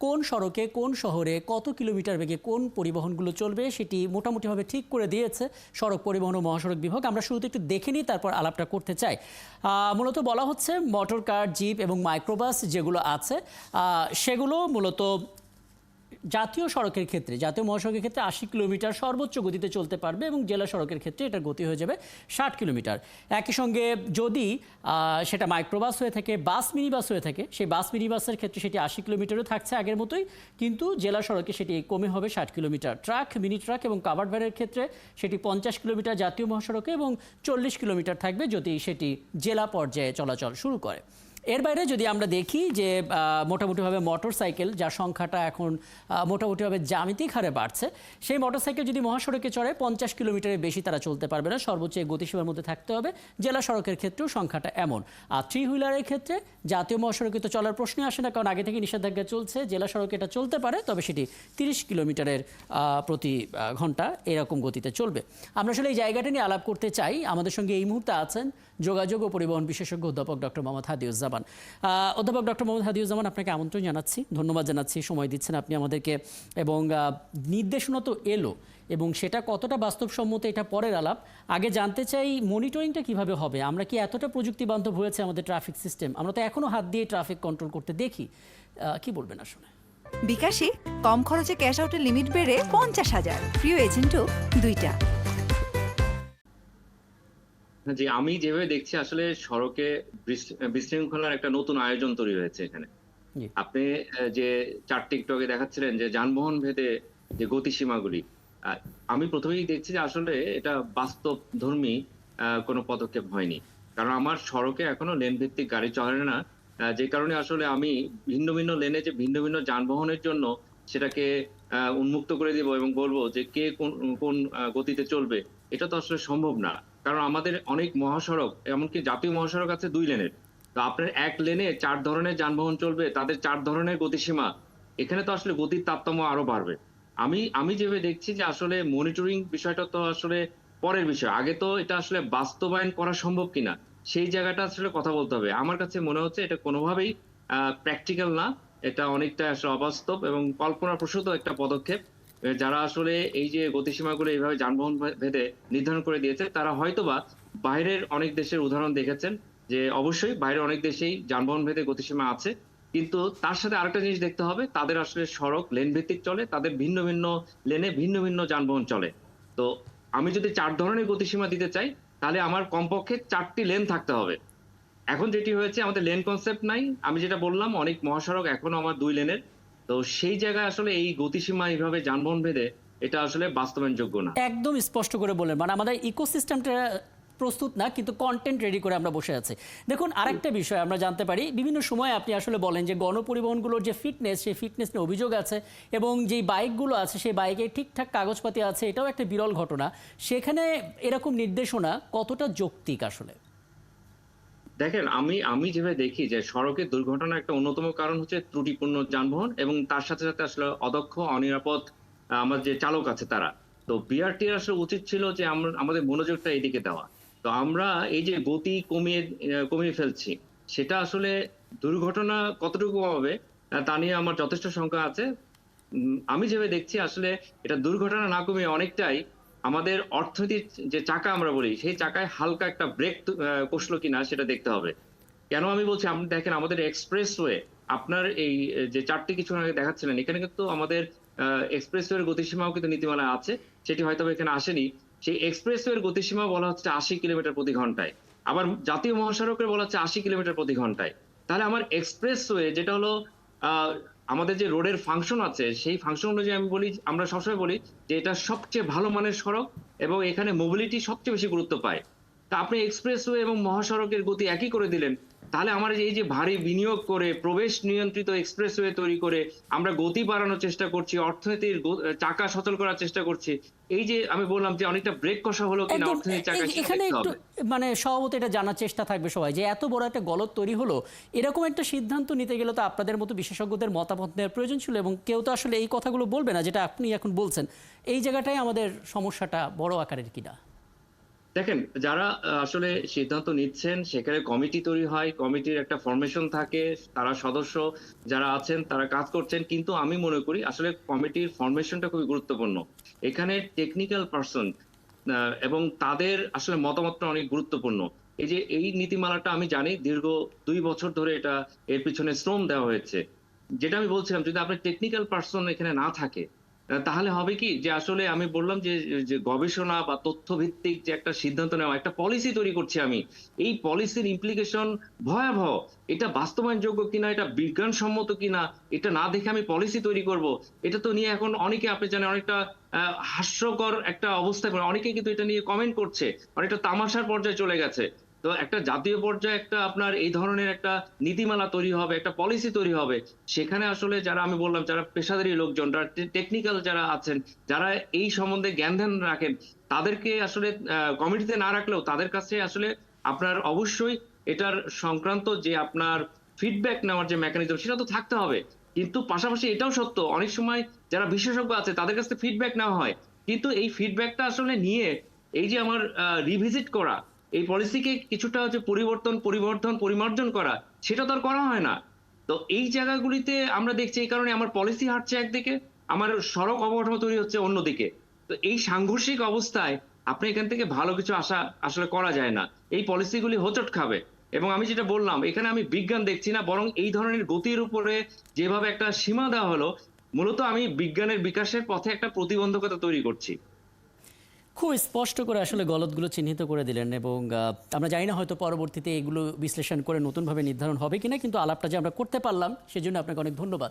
কোন সড়কে কোন শহরে কত কিলোমিটার বেগে কোন পরিবহনগুলো চলবে সেটি মোটামুটিভাবে ঠিক করে দিয়েছে সড়ক পরিবহন ও মহাসড়ক বিভাগ। আমরা শুরুতে একটু দেখে নিই, তারপর আলাপটা করতে চাই। মূলত বলা হচ্ছে মোটর কার, জিপ এবং মাইক্রোবাস যেগুলো আছে সেগুলো মূলত জাতীয় সড়কের ক্ষেত্রে, জাতীয় মহাসড়কের ক্ষেত্রে 80 কিলোমিটার সর্বোচ্চ গতিতে চলতে পারবে এবং জেলা সড়কের ক্ষেত্রে এটার গতি হয়ে যাবে 60 কিলোমিটার। একই সঙ্গে যদি সেটা মাইক্রোবাস হয়ে থাকে, বাস মিনি বাস হয়ে থাকে, সেই বাস মিনি বাসের ক্ষেত্রে সেটি 80 কিলোমিটারও থাকছে আগের মতোই, কিন্তু জেলা সড়কে সেটি কমে হবে 60 কিলোমিটার। ট্রাক, মিনি ট্রাক এবং কাভার্ড ভ্যানের ক্ষেত্রে সেটি 50 কিলোমিটার জাতীয় মহাসড়কে এবং 40 কিলোমিটার থাকবে যদি সেটি জেলা পর্যায়ে চলাচল শুরু করে। এর বাইরে যদি আমরা দেখি যে মোটামুটিভাবে মোটরসাইকেল, যার সংখ্যাটা এখন মোটামুটিভাবে জ্যামিতিক হারে বাড়ছে, সেই মোটরসাইকেল যদি মহাসড়কে চড়ে 50 কিলোমিটারের বেশি তারা চলতে পারবে না, সর্বোচ্চ গতিসীমার মধ্যে থাকতে হবে। জেলা সড়কের ক্ষেত্রেও সংখ্যাটা এমন। আর থ্রি হুইলারের ক্ষেত্রে জাতীয় মহাসড়কে তো চলার প্রশ্নই আসে না, কারণ আগে থেকে নিষেধাজ্ঞা চলছে। জেলা সড়কে এটা চলতে পারে, তবে সেটি 30 কিলোমিটারের প্রতি ঘন্টা এরকম গতিতে চলবে। আমরা আসলে এই জায়গাটা নিয়ে আলাপ করতে চাই। আমাদের সঙ্গে এই মুহূর্তে আছেন যোগাযোগ ও পরিবহন বিশেষজ্ঞ অধ্যাপক ডক্টর মোহাম্মদ হাদিউজ্জামান। অধ্যাপক ডক্টর মোহাম্মদ হাদিউজ্জামান, আপনাকে আমন্ত্রণ জানাচ্ছি, ধন্যবাদ জানাচ্ছি, সময় দিচ্ছেন আপনি আমাদেরকে। এবং নির্দেশনা তো এলো এবং সেটা কতটা বাস্তবসম্মত এটা পরের আলাপ। আগে জানতে চাই মনিটরিংটা কিভাবে হবে। আমরা কি এতটা প্রযুক্তি বান্ধব হয়েছে আমাদের ট্রাফিক সিস্টেম? আমরা তো এখনো হাত দিয়ে ট্রাফিক কন্ট্রোল করতে দেখি। কি বলবেন আসলে? বিকাশে কম খরচে ক্যাশ আউটের লিমিট বেড়ে 50,000, প্রিয় এজেন্টও 2টা। জি, আমি যেভাবে দেখছি আসলে সড়কে বিশৃঙ্খলার একটা নতুন আয়োজন তৈরি হয়েছে এখানে। আপনি যে চারটি একটু আগে দেখাচ্ছিলেন যে যানবাহন ভেদে যে গতিসীমাগুলি, আমি প্রথমেই দেখছি যে আসলে এটা বাস্তবধর্মী কোনো পদক্ষেপ হয়নি। কারণ আমার সড়কে এখনো লেন ভিত্তিক গাড়ি চলে না, যে কারণে আসলে আমি ভিন্ন ভিন্ন লেনে যে ভিন্ন ভিন্ন যানবাহনের জন্য সেটাকে উন্মুক্ত করে দিব এবং বলবো যে কে কোন কোন গতিতে চলবে, এটা তো আসলে সম্ভব না। কারণ আমাদের অনেক মহাসড়ক, এমনকি জাতীয় মহাসড়ক আছে 2 লেনের। তো আপনার এক লেনে 4 ধরনের যানবাহন চলবে, তাদের 4 ধরনের গতিসীমা। এখানে তো আসলে গতির তারতম্য আরো বাড়বে। আমি যেভাবে দেখছি যে আসলে মনিটরিং বিষয়টা তো আসলে পরের বিষয়। আগে তো এটা আসলে বাস্তবায়ন করা সম্ভব কিনা সেই জায়গাটা আসলে কথা বলতে হবে। আমার কাছে মনে হচ্ছে এটা কোনোভাবেই প্র্যাকটিক্যাল না। এটা অনেকটা আসলে অবাস্তব এবং কল্পনাপ্রসূত একটা পদক্ষেপ। যারা আসলে এই যে গতিসীমাগুলো এইভাবে যানবাহন ভেদে নির্ধারণ করে দিয়েছে, তারা হয়তোবা বাইরের অনেক দেশের উদাহরণ দেখেছেন যে অবশ্যই বাইরের অনেক দেশেই যানবাহন ভেদে গতিসীমা আছে। কিন্তু তার সাথে আরেকটা জিনিস দেখতে হবে, তাদের আসলে সড়ক লেন ভিত্তিক চলে, তাদের ভিন্ন ভিন্ন লেনে ভিন্ন ভিন্ন যানবাহন চলে। তো আমি যদি 4 ধরনের গতিসীমা দিতে চাই, তাহলে আমার কমপক্ষে 4টি লেন থাকতে হবে। এখন যেটি হয়েছে, আমাদের লেন কনসেপ্ট নাই। আমি যেটা বললাম, অনেক মহাসড়ক এখনো আমার 2 লেনের। তো সেই জায়গায় আসলে এই গতিসীমা এইভাবে যানবাহন ভেদে এটা আসলে বাস্তবায়নযোগ্য না। একদম স্পষ্ট করে বললেন, মানে আমাদের ইকোসিস্টেমটা প্রস্তুত না, কিন্তু কন্টেন্ট রেডি করে আমরা বসে আছি। দেখুন, আরেকটা বিষয় আমরা জানতে পারি, বিভিন্ন সময় আপনি আসলে বলেন যে গণপরিবহনগুলোর যে ফিটনেস, সেই ফিটনেস নিয়ে অভিযোগ আছে এবং যেই বাইকগুলো আছে সেই বাইকে ঠিকঠাক কাগজপাতি আছে, এটাও একটা বিরল ঘটনা। সেখানে এরকম নির্দেশনা কতটা যৌক্তিক আসলে? দেখেন, আমি যেভাবে দেখি যে সড়কের দুর্ঘটনার একটা অন্যতম কারণ হচ্ছে ত্রুটিপূর্ণ যানবাহন এবং তার সাথে সাথে আসলে অদক্ষ, অনিরাপদ আমার যে চালক আছে তারা। তো বিআরটি আসলে উচিত ছিল যে আমাদের মনোযোগটা এদিকে দেওয়া। তো আমরা এই যে গতি কমিয়ে ফেলছি, সেটা আসলে দুর্ঘটনা কতটুকু কমাবে তা নিয়ে আমার যথেষ্ট শঙ্কা আছে। আমি যেভাবে দেখছি আসলে এটা দুর্ঘটনা না কমিয়ে অনেকটাই আমাদের অর্থনীতির যে চাকা আমরা বলি, সেই চাকায় হালকা একটা ব্রেক কষলো কিনা সেটা দেখতে হবে। কেন আমি বলছি, আপনি দেখেন আমাদের এক্সপ্রেসওয়ে, আপনার এই যে 4টি কিছুক্ষণ আগে দেখাচ্ছিলেন, এখানে কিন্তু আমাদের এক্সপ্রেসওয়ের গতিসীমাও কিন্তু নীতিমালায় আছে। সেটি হয়তোবা এখানে আসেনি। সেই এক্সপ্রেসওয়ের গতিসীমা বলা হচ্ছে 80 কিলোমিটার প্রতি ঘন্টায়। আবার জাতীয় মহাসড়কের বলা হচ্ছে 80 কিলোমিটার প্রতি ঘন্টায়। তাহলে আমার এক্সপ্রেসওয়ে যেটা হলো আ আমাদের যে রোডের ফাংশন আছে, সেই ফাংশন অনুযায়ী আমরা সবসময় বলি যে এটা সবচেয়ে ভালো মানের সড়ক এবং এখানে মোবিলিটি সবচেয়ে বেশি গুরুত্ব পায়। তা আপনি এক্সপ্রেসওয়ে এবং মহাসড়কের গতি একই করে দিলেন। তাহলে আমার এই যে ভারী বিনিয়োগ করে প্রবেশ নিয়ন্ত্রিত এক্সপ্রেসওয়ে তৈরি করে আমরা গতি বাড়ানোর চেষ্টা করছি, অর্থনীতির চাকা সচল করার চেষ্টা করছি। এই যে আমি বললাম যে অনেকটা ব্রেক কষা হলো কিনা অর্থনীতির চাকা, এখানে একটু মানে সভাপতি এটা জানার চেষ্টা থাকবে সবাই যে এত বড় একটা গলদ তৈরি হলো, এরকম একটা সিদ্ধান্ত নিতে গেলে তো আপনাদের মতো বিশেষজ্ঞদের মতামত নেওয়ার প্রয়োজন ছিল এবং কেউ তো আসলে এই কথাগুলো বলবে না যেটা আপনি এখন বলছেন। এই জায়গাটাই আমাদের সমস্যাটা বড় আকারের কিনা? দেখেন, যারা আসলে সিদ্ধান্ত নিচ্ছেন সেখানে কমিটি তৈরি হয়, কমিটির একটা ফরমেশন থাকে, তারা সদস্য যারা আছেন তারা কাজ করছেন, কিন্তু আমি মনে করি আসলে কমিটির ফরমেশনটা খুবই গুরুত্বপূর্ণ। এখানে টেকনিক্যাল পারসন এবং তাদের আসলে মতামতটা অনেক গুরুত্বপূর্ণ। এই যে এই নীতিমালাটা আমি জানি দীর্ঘ ২ বছর ধরে এর পিছনে শ্রম দেওয়া হয়েছে। যেটা আমি বলছিলাম, যদি আপনার টেকনিক্যাল পারসন এখানে না থাকে, তাহলে হবে কি যে আসলে আমি বললাম যে গবেষণা বা তথ্য ভিত্তিক যে একটা সিদ্ধান্ত নেওয়া, একটা পলিসি তৈরি করছি আমি। এই পলিসির ইমপ্লিকেশন ভয়াবহ। এটা বাস্তবায়নযোগ্য কিনা, এটা বিজ্ঞানসম্মত কিনা, এটা না দেখে আমি পলিসি তৈরি করব। এটা তো নিয়ে এখন অনেকে, আপনি জানেন, অনেকটা হাস্যকর একটা অবস্থা করে অনেকে কিন্তু এটা নিয়ে কমেন্ট করছে। অনেকটা তামাশার পর্যায়ে চলে গেছে। তো একটা জাতীয় পর্যায়ে একটা আপনার এই ধরনের একটা নীতিমালা তৈরি হবে, একটা পলিসি তৈরি হবে। সেখানে আসলে যারা, আমি বললাম, যারা পেশাদারী লোকজন, যারা টেকনিক্যাল যারা আছেন, যারা এই সম্বন্ধে জ্ঞান রাখেন, তাদেরকে আসলে কমিটিতে না রাখলেও তাদের কাছে আসলে আপনার অবশ্যই এটার সংক্রান্ত যে আপনার ফিডব্যাক নেওয়ার যে মেকানিজম, সেটা তো থাকতে হবে। কিন্তু পাশাপাশি এটাও সত্য, অনেক সময় যারা বিশেষজ্ঞ আছে তাদের কাছ থেকে ফিডব্যাক নেওয়া হয়। কিন্তু এই ফিডব্যাকটা আসলে নিয়ে এই যে আমার রিভিজিট করা, এই পলিসিকে কিছুটা হচ্ছে পরিমার্জন করা, সেটা তো আর করা হয় না। তো এই জায়গাগুলিতে আমরা দেখছি, এই কারণে আমার পলিসি হাঁটছে একদিকে, আমার সড়ক অবকাঠামো তৈরি হচ্ছে অন্যদিকে। তো এই সাংঘর্ষিক অবস্থায় আপনি এখান থেকে ভালো কিছু আশা আসলে করা যায় না। এই পলিসিগুলি হোঁচট খাবে। এবং আমি যেটা বললাম, এখানে আমি বিজ্ঞান দেখছি না, বরং এই ধরনের গতির উপরে যেভাবে একটা সীমা দেওয়া হলো, মূলত আমি বিজ্ঞানের বিকাশের পথে একটা প্রতিবন্ধকতা তৈরি করছি। খুব স্পষ্ট করে আসলে গলতগুলো চিহ্নিত করে দিলেন এবং আমরা জানি না হয়তো পরবর্তীতে এগুলো বিশ্লেষণ করে নতুনভাবে নির্ধারণ হবে কিনা, কিন্তু আলাপটা যে আমরা করতে পারলাম সেজন্য আপনাকে অনেক ধন্যবাদ।